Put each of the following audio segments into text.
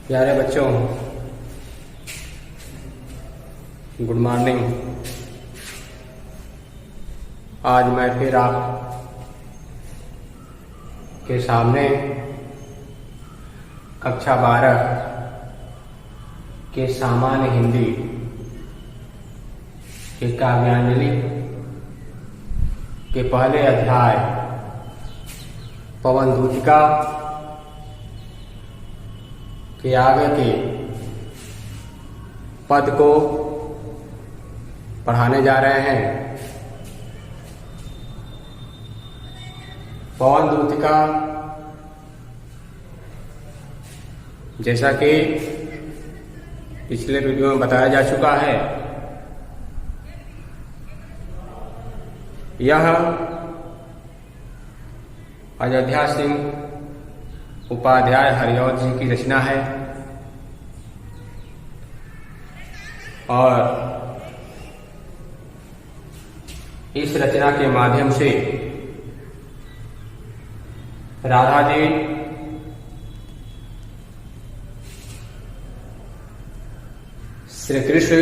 प्यारे बच्चों, good morning. आज मैं फिर आप के सामने कक्षा 12 के सामान्य हिंदी के काव्यांजलि के पहले अध्याय पवन दूतिका के आगे के पद को पढ़ाने जा रहे हैं। पवन दूतिका जैसा कि पिछले वीडियो में बताया जा चुका है, यह अयोध्या सिंह उपाध्याय हरिऔध जी की रचना है और इस रचना के माध्यम से राधा जी श्री कृष्ण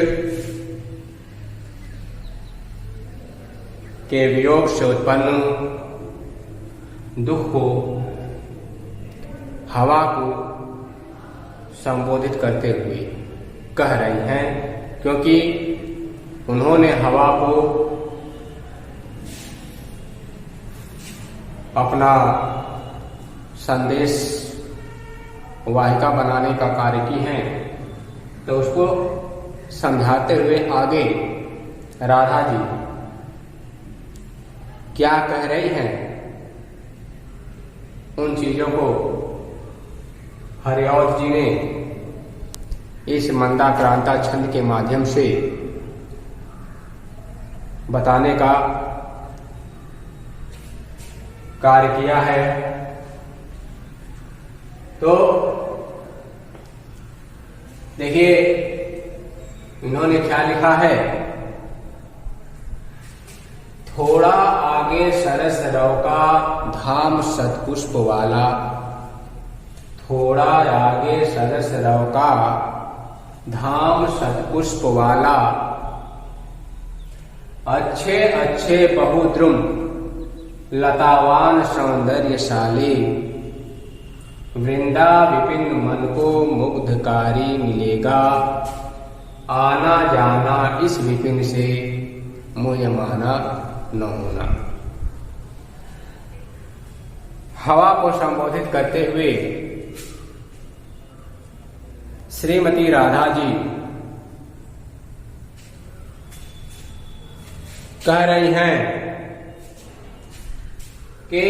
के वियोग से उत्पन्न दुख को, हवा को संबोधित करते हुए कह रही हैं, क्योंकि उन्होंने हवा को अपना संदेश वाहिका बनाने का कार्य की है। तो उसको समझाते हुए आगे राधा जी क्या कह रही हैं, उन चीजों को हरिऔध जी ने इस मंदाक्रांता छंद के माध्यम से बताने का कार्य किया है। तो देखिए, इन्होंने क्या लिखा है, थोड़ा आगे सरस रौका धाम सतपुष्प वाला, थोड़ा आगे सरस रौका धाम सतपुष्प वाला, अच्छे अच्छे बहुद्रुम लतावान सौंदर्यशाली, वृंदा विपिन मन को मुग्धकारी मिलेगा, आना जाना इस विपिन से मोह माना न होना। हवा को संबोधित करते हुए श्रीमती राधा जी कह रही हैं कि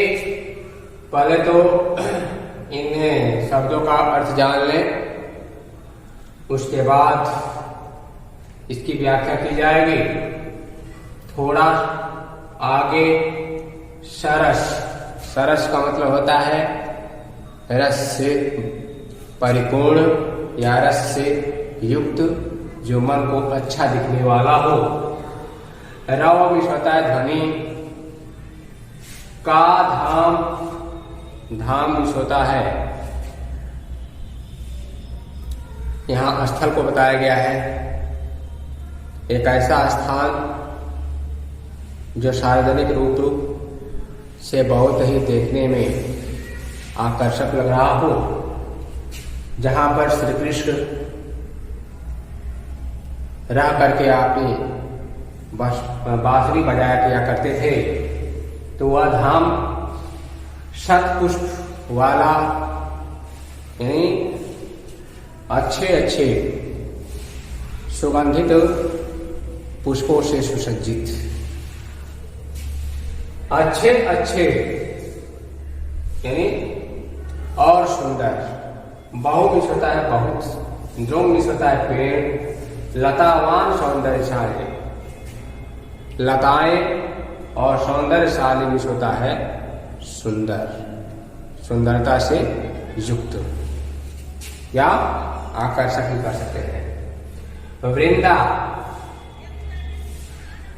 पहले तो इन शब्दों का अर्थ जान लें, उसके बाद इसकी व्याख्या की जाएगी। थोड़ा आगे सरस, सरस का मतलब होता है रस से परिपूर्ण या रस से युक्त, जो मन को अच्छा दिखने वाला हो। रव भी होता है ध्वनि का, धाम, धाम भी होता है। यहाँ स्थल को बताया गया है, एक ऐसा स्थान जो सार्वजनिक रूप से बहुत ही देखने में आकर्षक लग रहा हो, जहां पर श्री कृष्ण रह करके आपने बांसुरी बजाया किया करते थे। तो वह धाम शतपुष्प वाला, यानी अच्छे अच्छे सुगंधित पुष्पों से सुसज्जित, अच्छे अच्छे यानी और सुंदर, बहु मिस होता है बहुत, द्रुम मिस होता है पेड़, लतावान सौंदर्यशाली, लताएं और सौंदर्यशाली मिस होता है सुंदर, सुंदरता से युक्त या आकर्षक भी कर सकते हैं। वृंदा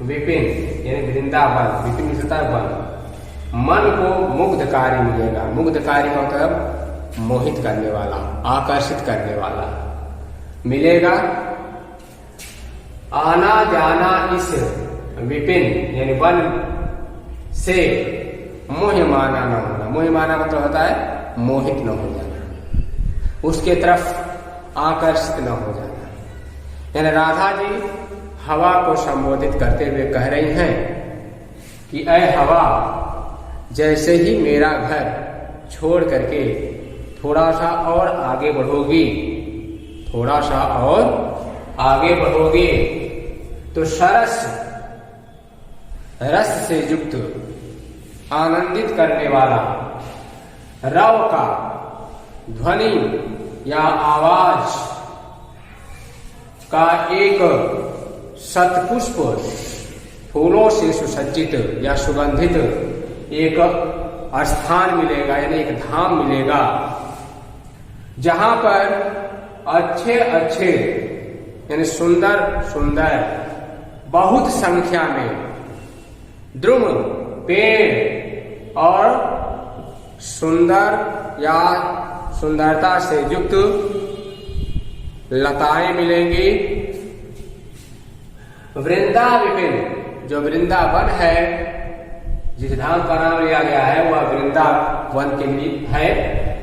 विपिन यानी वृंदावन, विपिन मिस होता है वन, मन को मुग्धकारी मिलेगा। मुग्धकारी का मतलब मोहित करने वाला, आकर्षित करने वाला मिलेगा। आना जाना इस विपिन यानी वन से मोह माना न होना। मोह माना मतलब होता है मोहित न हो जाना, उसके तरफ आकर्षित न हो जाना। यानी राधा जी हवा को संबोधित करते हुए कह रही हैं कि ऐ हवा, जैसे ही मेरा घर छोड़ करके थोड़ा सा और आगे बढ़ोगी, थोड़ा सा और आगे बढ़ोगे तो सरस रस से युक्त आनंदित करने वाला रव का ध्वनि या आवाज का एक शतपुष्प फूलों से सुसज्जित या सुगंधित एक स्थान मिलेगा, यानी एक धाम मिलेगा, जहां पर अच्छे अच्छे यानी सुंदर सुंदर बहुत संख्या में द्रुम पेड़ और सुंदर या सुंदरता से युक्त लताएं मिलेंगी। वृंदा विपिन, जो वृंदावन है, जिस धाम का नाम लिया गया है वह वृंदावन के लिए है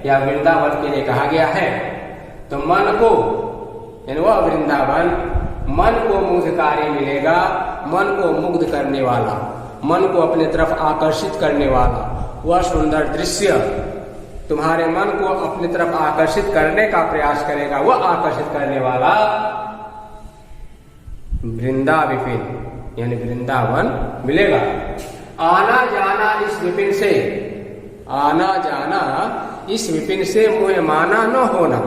या वृंदावन के लिए कहा गया है। तो मन को यानी वह वृंदावन मन को मुग्धकारी मिलेगा, मन को मुग्ध करने वाला, मन को अपने तरफ आकर्षित करने वाला वह सुंदर दृश्य तुम्हारे मन को अपनी तरफ आकर्षित करने का प्रयास करेगा, वह आकर्षित करने वाला वृंदा विपिन यानी वृंदावन मिलेगा। आना जाना इस विपिन से, आना जाना इस विपिन से मोह माना न होना।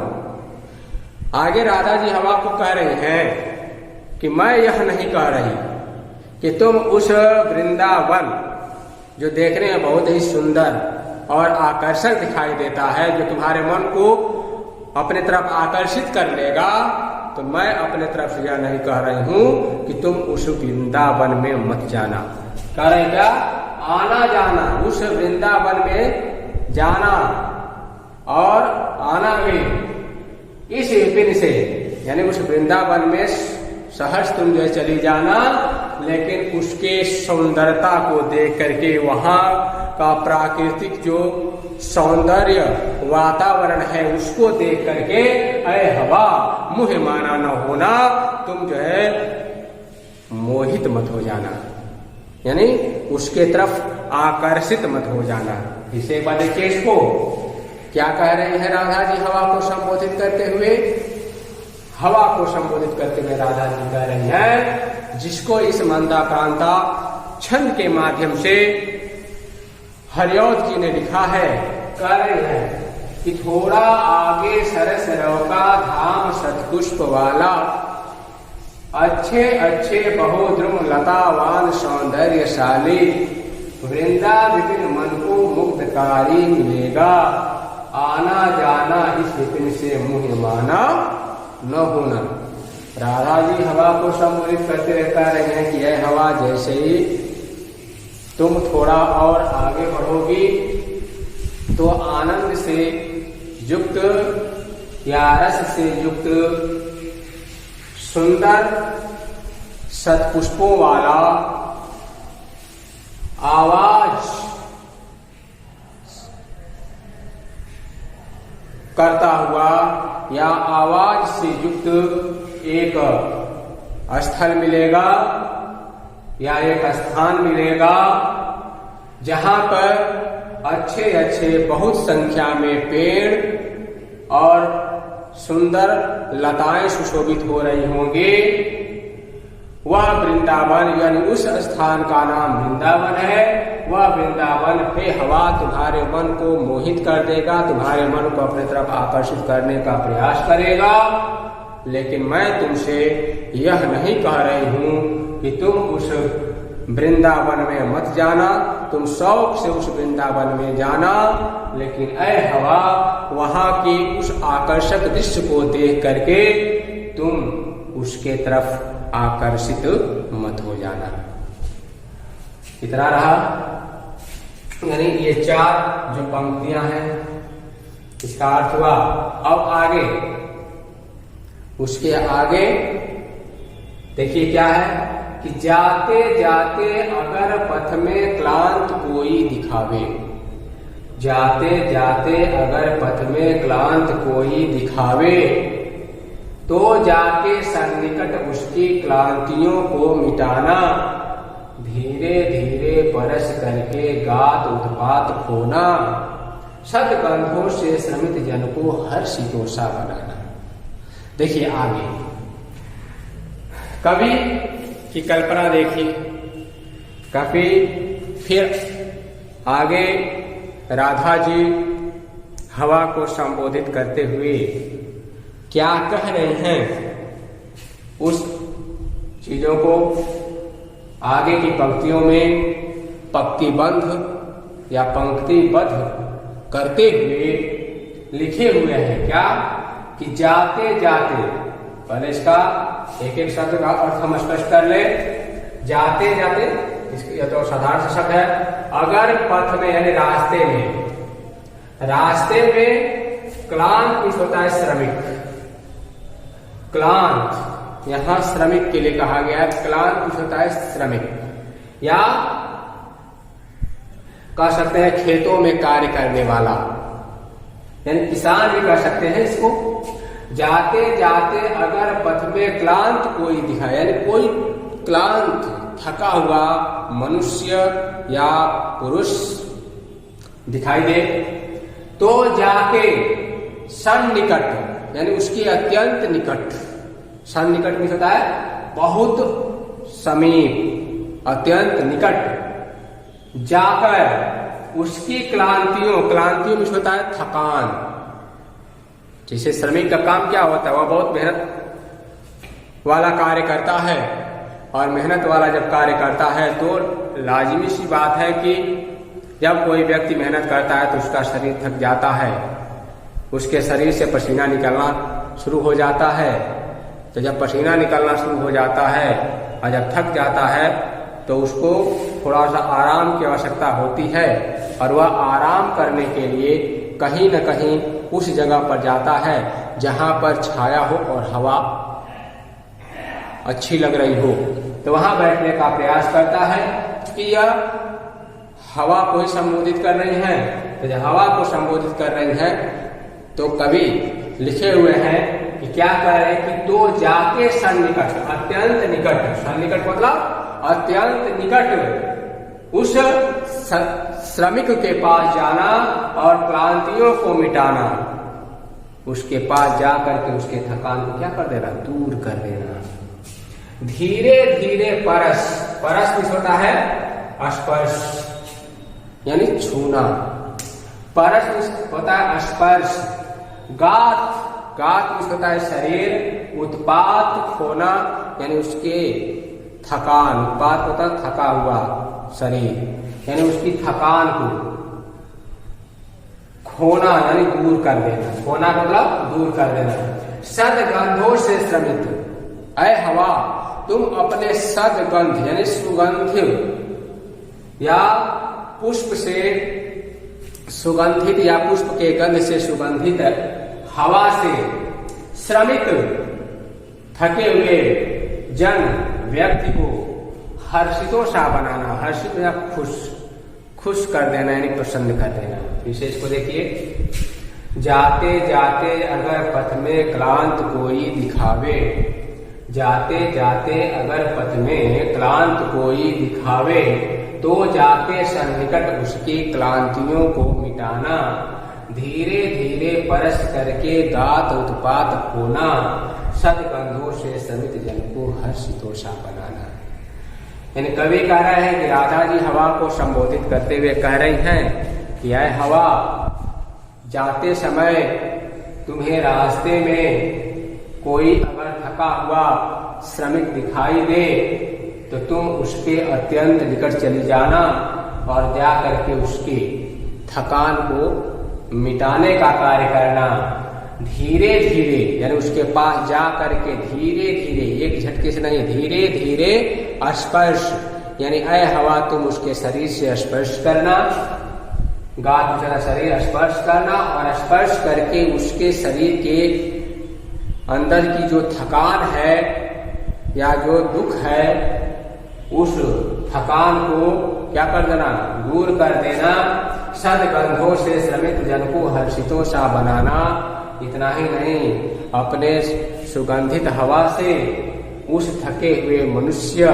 आगे राधा जी हवा को कह रहे हैं कि मैं यह नहीं कह रही कि तुम उस वृंदावन जो देखने में बहुत ही सुंदर और आकर्षक दिखाई देता है, जो तुम्हारे मन को अपने तरफ आकर्षित कर लेगा, तो मैं अपने तरफ से यह नहीं कह रही हूं कि तुम उस वृंदावन में मत जाना। कह रहे क्या? आना जाना, उस वृंदावन में जाना और आना में इस विपिन से यानी उस वृंदावन में सहज तुम जो चली जाना, लेकिन उसके सौंदर्यता को देख करके वहां का प्राकृतिक जो सौंदर्य वातावरण है उसको देख करके ऐ हवा मुह माना न होना, तुम जो है मोहित मत हो जाना, यानी उसके तरफ आकर्षित मत हो जाना। इसे एक बार देखिए, इसको क्या कह रही है राधा जी हवा को संबोधित करते हुए? हवा को संबोधित करते हुए राधा जी कह रही है, जिसको इस मंदाक्रांता छंद के माध्यम से हरिऔध जी ने लिखा है, कह रहे हैं कि थोड़ा आगे सरस रौका धाम सतपुष्प वाला, अच्छे अच्छे बहुद्रुम लतावान सौंदर्यशाली वृंदा विपिन मन को मुक्तकारी मिलेगा। आना जाना इस विपिन से मुह माना न होना। राधा जी हवा को संबोधित करते हुए कह रहे हैं कि यह हवा जैसे ही तुम थोड़ा और आगे बढ़ोगी तो आनंद से युक्त या रस से युक्त सुंदर सतपुष्पों वाला आवाज करता हुआ या आवाज से युक्त एक स्थल मिलेगा या एक स्थान मिलेगा, जहां पर अच्छे अच्छे बहुत संख्या में पेड़ और सुंदर लताएं सुशोभित हो रही होंगी। वह वृंदावन यानी उस स्थान का नाम वृंदावन है। वह वृंदावन हे हवा तुम्हारे मन को मोहित कर देगा, तुम्हारे मन को अपने तरफ आकर्षित करने का प्रयास करेगा। लेकिन मैं तुमसे यह नहीं कह रही हूं कि तुम उस वृंदावन में मत जाना, तुम शौक से उस वृंदावन में जाना, लेकिन ऐ हवा वहां की उस आकर्षक दृश्य को देख करके तुम उसके तरफ आकर्षित मत हो जाना। कितना रहा? यानी ये चार जो पंक्तियां हैं इसका अर्थ हुआ। अब आगे, उसके आगे देखिए क्या है कि जाते जाते अगर पथ में क्लांत कोई दिखावे, जाते जाते अगर पथ में क्लांत कोई दिखावे, तो जाके सन्निकट उसकी क्लांतियों को मिटाना, धीरे धीरे परस करके गात उत्पात खोना, सदगंधों से श्रमित जन को हर्षितोषा बनाना। देखिए आगे कवि की कल्पना देखिए। कवि फिर आगे राधा जी हवा को संबोधित करते हुए क्या कह रहे हैं, उस चीजों को आगे की पंक्तियों में पंक्तिबंध या पंक्तिबद्ध करते हुए लिखे हुए हैं। क्या कि जाते जाते, पहले इसका एक एक शब्द का अर्थ हम स्पष्ट कर ले। जाते जाते, यह तो साधारण शब्द है। अगर पथ में यानी रास्ते में, रास्ते में क्लांत कुछ होता है श्रमिक, क्लांत यहां श्रमिक के लिए कहा गया है। क्लांत कुछ होता है श्रमिक, या कह सकते हैं खेतों में कार्य करने वाला, यानी किसान भी कह सकते हैं इसको। जाते जाते अगर पथ में क्लांत कोई दिखा, यानी कोई क्लांत थका हुआ मनुष्य या पुरुष दिखाई दे, तो जाके सन्निकट यानी उसके अत्यंत निकट, सन्निकट में होता है बहुत समीप, अत्यंत निकट जाकर उसकी क्लांतियों, क्लांतियों में होता है थकान। जैसे श्रमिक का काम क्या होता है, वह बहुत मेहनत वाला कार्य करता है, और मेहनत वाला जब कार्य करता है तो लाजिमी सी बात है कि जब कोई व्यक्ति मेहनत करता है तो उसका शरीर थक जाता है, उसके शरीर से पसीना निकलना शुरू हो जाता है। तो जब पसीना निकलना शुरू हो जाता है और जब थक जाता है तो उसको थोड़ा सा आराम की आवश्यकता होती है, और वह आराम करने के लिए कहीं न कहीं उस जगह पर जाता है जहां पर छाया हो और हवा अच्छी लग रही हो, तो वहां बैठने का प्रयास करता है कि यह हवा को ही संबोधित कर रही है। तो जब हवा को संबोधित कर रही है तो कवि लिखे हुए हैं कि क्या कह रहे हैं कि तो जाके सन्निकट, अत्यंत निकट, सन्निकट मतलब अत्यंत निकट उस श्रमिक के पास जाना और क्लांतियों को मिटाना, उसके पास जा करके उसके थकान को क्या कर देना, दूर कर देना। धीरे धीरे परस, परस किस होता है, स्पर्श यानी छूना, परस होता है स्पर्श। गात, गात किस होता है शरीर, उत्पात खोना यानी उसके थकान, उत्पात होता है थका हुआ शरीर, यानी उसकी थकान को खोना यानी दूर कर देना, खोना मतलब दूर कर देना। सदगंधों से श्रमित, ऐ हवा तुम अपने सदगंध यानी सुगंधित या पुष्प से सुगंधित या पुष्प के गंध से सुगंधित हवा से श्रमित थके हुए जन व्यक्ति को हर्षितोषा बनाना, हर्षित या खुश, खुश कर देना यानी प्रसन्न कर देना। विशेष को देखिए, जाते जाते अगर पथ में क्लांत कोई दिखावे, जाते जाते अगर पथ में क्लांत कोई दिखावे, तो जाके सन्निकट उसकी क्लांतियों को मिटाना, धीरे धीरे परस करके दात उत्पात खोना, सदगंधों से श्रमित जन को हर्षितोषा बनाना। यानी कवि कह रहे हैं कि राधा जी हवा को संबोधित करते हुए कह रही हैं कि यह हवा, जाते समय तुम्हें रास्ते में कोई अगर थका हुआ श्रमिक दिखाई दे तो तुम उसके अत्यंत निकट चली जाना और जा करके उसकी थकान को मिटाने का कार्य करना। धीरे धीरे यानी उसके पास जा करके धीरे धीरे, एक झटके से नहीं, धीरे धीरे स्पर्श यानी ऐ हवा तुम उसके शरीर से स्पर्श करना, गा दूसरा शरीर स्पर्श करना और स्पर्श करके उसके शरीर के अंदर की जो थकान है या जो दुख है उस थकान को क्या कर देना, दूर कर देना। सदगंधों से श्रमित जन को हर्षितों सा बनाना। इतना ही नहीं, अपने सुगंधित हवा से उस थके हुए मनुष्य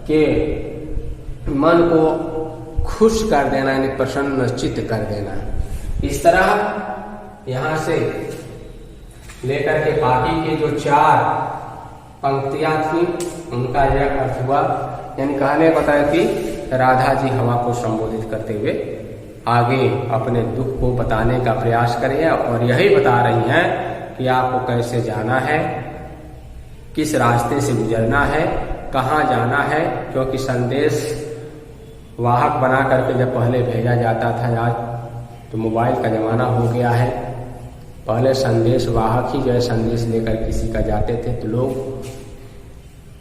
के मन को खुश कर देना, यानी प्रसन्नचित्त कर देना। इस तरह यहाँ से लेकर के बाकी के जो 4 पंक्तियां थी उनका यह अर्थ हुआ। यानी कहने बताया कि राधा जी हवा को संबोधित करते हुए आगे अपने दुख को बताने का प्रयास करें और यही बता रही हैं कि आपको कैसे जाना है, किस रास्ते से गुजरना है, कहाँ जाना है। क्योंकि संदेश वाहक बना करके जब पहले भेजा जाता था, आज तो मोबाइल का ज़माना हो गया है। पहले संदेश वाहक ही जो है संदेश लेकर किसी का जाते थे तो लोग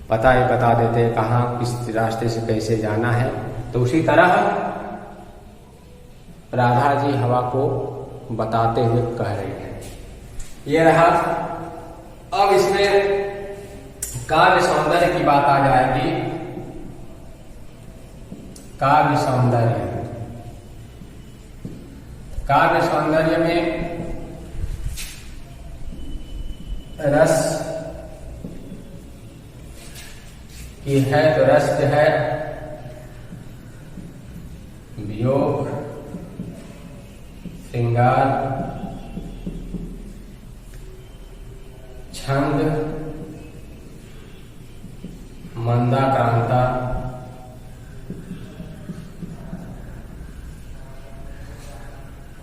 पता ही बता देते कहाँ किस रास्ते से कैसे जाना है। तो उसी तरह राधा जी हवा को बताते हुए कह रही है। ये रहा। अब इसमें काव्य सौंदर्य की बात आ जाएगी। काव्य सौंदर्य, काव्य सौंदर्य में रस की है तो रस जो है वियोग, श्रृंगार, छंद, मंदाक्रांता,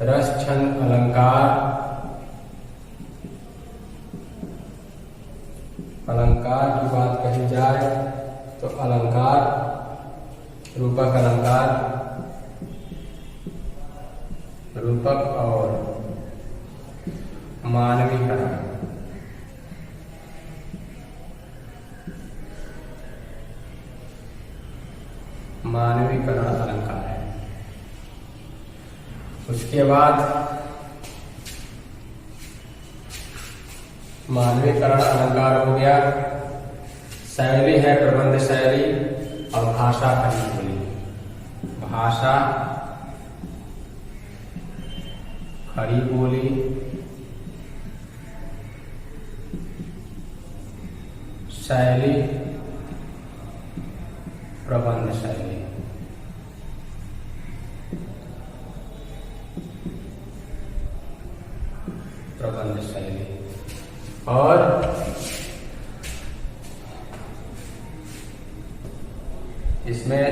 रस, छंद, अलंकार। अलंकार की बात कही जाए तो अलंकार, रूपक अलंकार, रूपक और मानवीकरण। मानवीकरण अलंकार है। उसके बाद मानवीकरण अलंकार हो गया। शैली है प्रबंध शैली और भाषा खड़ी बोली। भाषा, खड़ी बोली, शैली, प्रबंध शैली। प्रबंध शैली और इसमें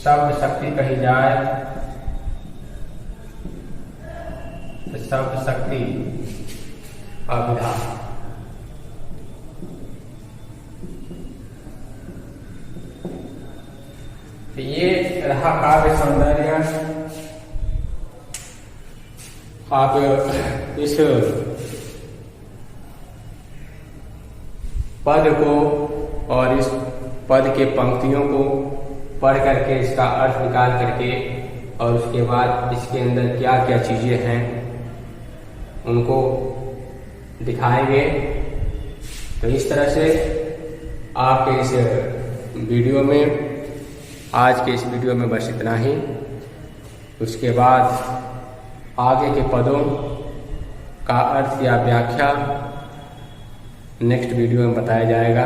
शब्द शक्ति कही जाए तो शब्द शक्ति अभिधा। तो ये रहा काव्य सौंदर्य। आप इस पद को और इस पद के पंक्तियों को पढ़ करके इसका अर्थ निकाल करके और उसके बाद इसके अंदर क्या क्या चीजें हैं उनको दिखाएंगे। तो इस तरह से आपके इस वीडियो में, आज के इस वीडियो में बस इतना ही। उसके बाद आगे के पदों का अर्थ या व्याख्या नेक्स्ट वीडियो में बताया जाएगा।